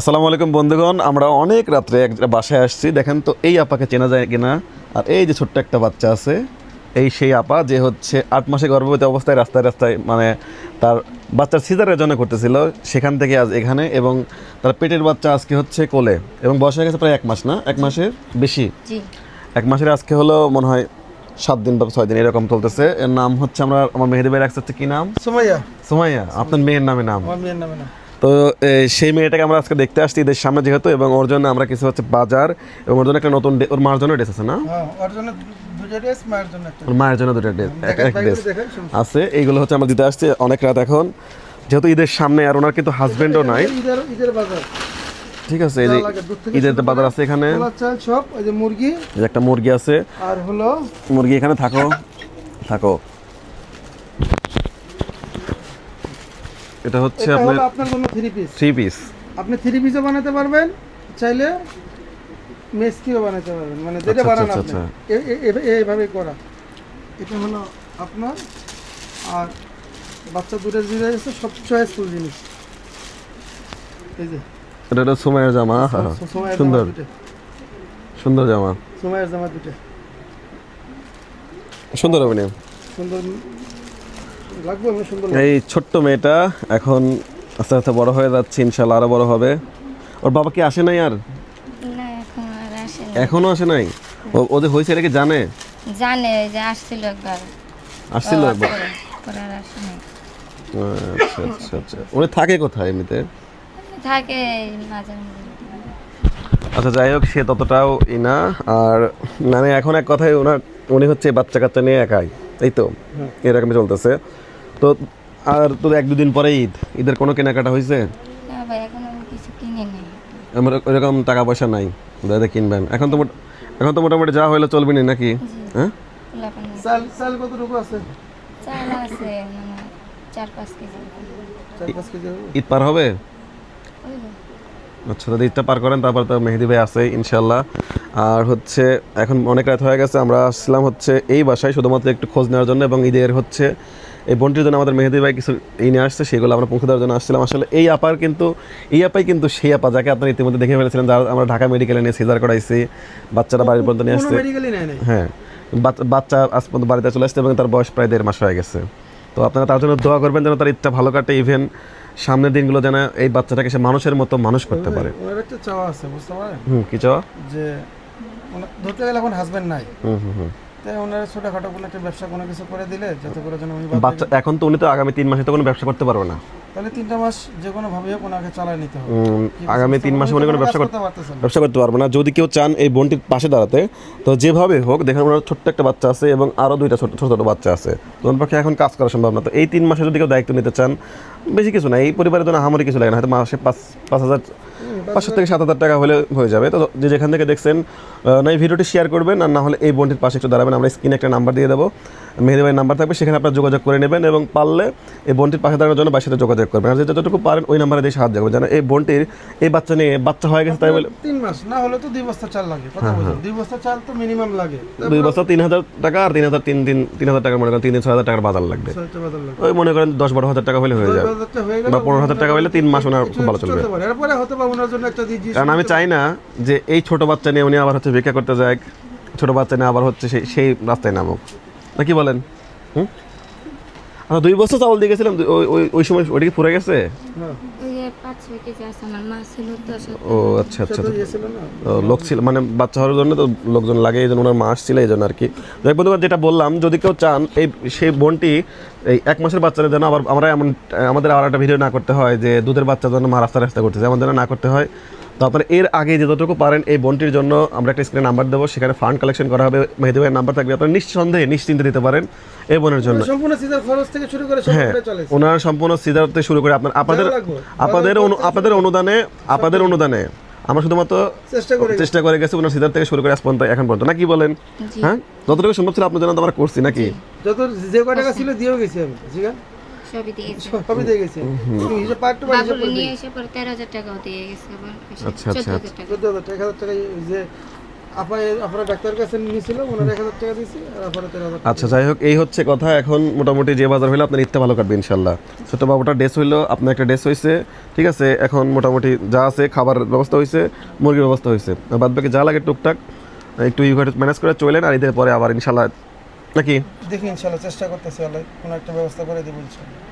আসসালামু আলাইকুম বন্ধুগণ, আমরা অনেক রাত্রে এক বাসায় আসছি। দেখেন তো এই আপাকে চেনা যায় কিনা। আর এই যে ছোট্ট একটা বাচ্চা আছে, এই সেই আপা যে হচ্ছে 8 মাসে গর্ভবতী অবস্থায় রাস্তায় রাস্তায় মানে তার বাচ্চার সিজারের জন্য করতেছিল, সেখান থেকে আজ এখানে। এবং তার পেটের বাচ্চা আজকে হচ্ছে কোলে, এবং বয়স হয়ে গেছে প্রায় 1 মাস, না 1 মাসের বেশি। 1 মাসের আজকে হলো মনে হয় 7 দিন বা 6 দিন এরকম চলতেছে। এর নাম হচ্ছে আমার মেহেদি ভাই রাখছে হচ্ছে কি নাম? সুমাইয়া। সুমাইয়া আপনার মেয়ের নামে নাম? আমার মেয়ের নামে না। তো সেই মেয়েটাকে আমরা আজকে দেখতে আসছি ঈদের সামনে যেহেতু, এবং ওর জন্য আমরা কিছু হচ্ছে বাজার, এবং ওর জন্য একটা নতুন ওর মার জন্য ড্রেস আছে না? হ্যাঁ, ওর জন্য দুটো ড্রেস, মায়ের জন্য একটা। ওর মায়ের জন্য দুটো ড্রেস, এক দেখেন, ড্রেস দেখেন, শুনুন। আছে। এইগুলো হচ্ছে আমরা দিতে আসছি অনেক রাত এখন, যেহেতু ঈদের সামনে। আর ওনার কিন্তু হাজবেন্ডও নাই, ঈদের বাজার। ঠিক আছে। এই যে ঈদের বাজার আছে এখানে, পোলার চাল সব, এই যে মুরগি, এই যে একটা মুরগি আছে। আর হলো মুরগি এখানে থাকো থাকো। এটা হচ্ছে এটা আপনার হলো আপনার জন্য 3 পিস। 3 পিস। আপনি 3 পিসও বানাতে পারবেন, চাইলে মেসকিও বানাতে পারবেন, মানে যেটা আচ্ছা, বানান আচ্ছা, আপনি আচ্ছা। এইভাবে করা। এটা হলো আপনার, আর বাচ্চা দুটো জিনিস আছে, সব চয়েসফুল জিনিস। এই যে এটা হলো সুমাইয়ের জামা। সময়ের সুন্দর দুটো, সুন্দর জামা, সময়ের জামা দুটো সুন্দর হবে না? সুন্দর লাগবে, মানে সুন্দর লাগবে। এই ছোট্ট মেয়েটা এখন আস্তে আস্তে বড় হয়ে যাচ্ছে, ইনশাল্লাহ আরো বড় হবে। ওর বাবা কি আসে নাই আর? না, এখন আর আসে না। এখনো আসে নাই? ওদের হয়েছে এটা কি জানে? জানে যে আসছিল একবার, আসছিল একবার? পরে আর আসে নাই। আচ্ছা আচ্ছা আচ্ছা। উনি থাকে কোথায় এমনিতে? থাকে মাঝে মাঝে। আচ্ছা, যাই হোক, সে ততটাও না। আর মানে এখন এক কথায় উনি হচ্ছে বাচ্চা কাচ্চা নিয়ে একাই, এই তো এরকমই চলতেছে। তো আর তো 1-2 দিন পরে ঈদের কোনো কেনাকাটা হয়েছে? না ভাই, এখন আমি কিছু কিনে নেই। আমার ওইরকম টাকা পয়সা নাই দাদা কিনবেন। এখন তো মোটামুটি যা হইলে চলবে না নাকি? হ্যাঁ, চাল কতটুকু আছে? চাল আছে মানে 4-5 কেজি। 4-5 কেজি হবে? ঈদ পার হবে? হইলো। আচ্ছা, দাদা ঈদটা পার করেন, তারপর তো মেহেদি ভাই আছে ইনশাল্লাহ। আর হচ্ছে এখন অনেক রাত হয়ে গেছে, আমরা আসছিলাম হচ্ছে এই বাসায় শুধুমাত্র একটু খোঁজ নেওয়ার জন্য, এবং ঈদের হচ্ছে এই বোনটির জন্য আমাদের মেহেদি ভাই কিছু নিয়ে আসছে, সেগুলো আমরা পৌঁছে দেওয়ার জন্য আসছিলাম। আসলে এই আপাই কিন্তু সেই আপা যাকে আপনারা ইতিমধ্যে দেখে ফেলেছিলেন, যারা আমরা ঢাকা মেডিকেলে নিয়ে সিজার করাইছি, বাচ্চারা বাড়ির পর্যন্ত নিয়ে আসছে। কোনো মেডিকেলই নাই। হ্যাঁ, বাচ্চা আজ পর্যন্ত বাড়িতে চলে আসছে, এবং তার বয়স প্রায় 1.5 মাস হয়ে গেছে। তো আপনারা তার জন্য দোয়া করবেন যেন তার ঈদটা ভালো কাটে, ইভেন সামনের দিনগুলো যেন এই বাচ্চাটাকে সে মানুষের মতো মানুষ করতে পারে। ওনার একটা চাওয়া আছে, বুঝতে পারেন? কি চাওয়া? যে ধরতে গেলে এখন হাজবেন্ড নাই, হুম। তাই ওনার ছোটখাটো কোনো একটা ব্যবসা কোনো কিছু করে দিলে, যাতে করে যেন উনি বাচ্চা এখন তো উনি তো আগামী 3 মাসে তো কোনো ব্যবসা করতে পারবে না। তাহলে 3টা মাস যে কোনো ভাবে হোক ওনাকে চালায় নিতে হবে। আগামী 3 মাসে উনি কোনো কাজ করতে পারতেছেন না। ব্যবসা করতে পারবে না। যদি কেউ চান এই বোনটির পাশে দাঁড়াতে, তো যেভাবে হোক, দেখেন ওনার ছোট্ট একটা বাচ্চা আছে এবং আরও 2টা ছোট ছোট বাচ্চা আছে, তোমার পক্ষে এখন কাজ করা সম্ভব না। তো এই 3 মাসে যদি কেউ দায়িত্ব নিতে চান, বেশি কিছু না, এই পরিবারের জন্য আমারই কিছু লাগে না, হয়তো মাসে 5,000 থেকে 7,000 টাকা হলে হয়ে যাবে। তো যে যেখান থেকে দেখছেন, না এই ভিডিওটি শেয়ার করবেন, আর না হলে এই বোনটির পাশে একটু দাঁড়াবেন। আমরা স্ক্রিনে একটা নাম্বার দিয়ে দেবো, মেহেদি ভাইয়ের নাম্বার থাকবে, সেখানে আপনারা যোগাযোগ করে নেবেন, এবং পারলে এই বোনটির পাশে দাঁড়ানোর জন্য বাসার সাথে যোগাযোগ করবেন। আর যতটুকু পারেন ওই নাম্বারে দিয়ে সাহায্য করবেন, যেন এই বোনটির এই বাচ্চা হয়ে গেছে তাই বলে 3 মাস না হলে তো 2 বস্তা চাল লাগে, কথা বলছেন, 2 বস্তা চাল তো মিনিমাম লাগে। 2 বছর 3,000 টাকা, আর 3,000 টাকা মনে করেন 3,000 টাকার বাজার লাগবে। ছয়টা বাজার লাগে। ওই মনে করেন 10-12,000 টাকা হলে হয়ে যাবে, 10,000 হয়ে গেল বা 15,000 টাকা হলে 3 মাস ওনার খুব ভালো চলবে। চলতে পারে। এরপরে হতে পারে ওনার জন্য একটা দিজি। কারণ আমি চাই না যে এই ছোট বাচ্চা নিয়ে উনি আবার হচ্ছে ভিক্ষা করতে যায়, ছোট বাচ্চা নিয়ে আবার হচ্ছে সেই রাস্তায় নামুক, না কি বলেন? আচ্ছা, 2 বছর চাউল দিয়ে গেছিলাম, ওই সময় ওইটা কি ফুরে গেছে? হ্যাঁ, ওই যে 5-6 কেজি আছে, আমার মা ছিল তো সাথে। ও আচ্ছা আচ্ছা তো আচ্ছা। গিয়েছিল না। লোক ছিল মানে বাচ্চা হওয়ার জন্য তো লোকজন লাগে, এই জন্য ওনার মা আসছিল এই জন্য আর কি। যাই বন্ধুরা, যেটা বললাম, যদি কেউ চান সেই বোনটি এই 1 মাসের বাচ্চাদের জন্য আবার আমাদের আবার একটা ভিডিও না করতে হয় যে দুধের বাচ্চার জন্য মা রাস্তা করতেছে, আমাদের না করতে হয়। তো আপনারা এর আগে যতটুকু পারেন এই বোনটির জন্য আমরা একটা স্ক্রিনে নাম্বার দেবো, সেখানে ফান্ড কালেকশন করা হবে, মেহেদি ভাইয়ের নাম্বার থাকবে, আপনারা নিঃসন্দেহে নিশ্চিন্তে দিতে পারেন এই বোনের জন্য। সম্পূর্ণ সিজার খরচ থেকে শুরু করে সব হ্যাঁ, করে চলে। ওনার সম্পূর্ণ সিজার থেকে শুরু করে আপনাদের অনুদানে আমরা শুধুমাত্র চেষ্টা করে গেছি ওনার সিজার থেকে শুরু করে আজ পর্যন্ত এখন পর্যন্ত, না কি বলেন? হ্যাঁ, যতটুকু সম্ভব ছিল আপনার জন্য তো আমরা করছি নাকি? যত যে কয় টাকা ছিল দিয়েও গেছি আমি, ঠিক আছে, সবই দিয়েছে। সবই দিয়ে গেছি। তুমি হিসাব পার্ট টু পার্ট হিসাব বাবুল করে নিয়ে এসে পরে 13,000 টাকাও দিয়ে গেছে, আবার আচ্ছা, আচ্ছা, 14,000 টাকা। 14,000 টাকা, 1,000 টাকা যে আপনার ডাক্তারের কাছে নিয়েছিল, ওনার 1000 টাকা দিয়েছি আর আপনার 13,000 আচ্ছা যাই হোক, এই হচ্ছে কথা। এখন মোটামুটি যে বাজার হইলো আপনার ঈদটা ভালো কাটবে ইনশাল্লাহ। ছোট বাবুটা ড্রেস হইলো, আপনার একটা ড্রেস হয়েছে, ঠিক আছে। এখন মোটামুটি যা আছে খাবার ব্যবস্থা হয়েছে, মুরগির ব্যবস্থা হয়েছে, বাদ বাকি যা লাগে টুকটাক একটু ম্যানেজ করে চলেন, আর ঈদের পরে আবার ইনশাল্লাহ নাকি দেখি ইনশাল্লাহ চেষ্টা করতেছি, আল্লাহ কোনো একটা ব্যবস্থা করে দেবো ইনশাল্লাহ।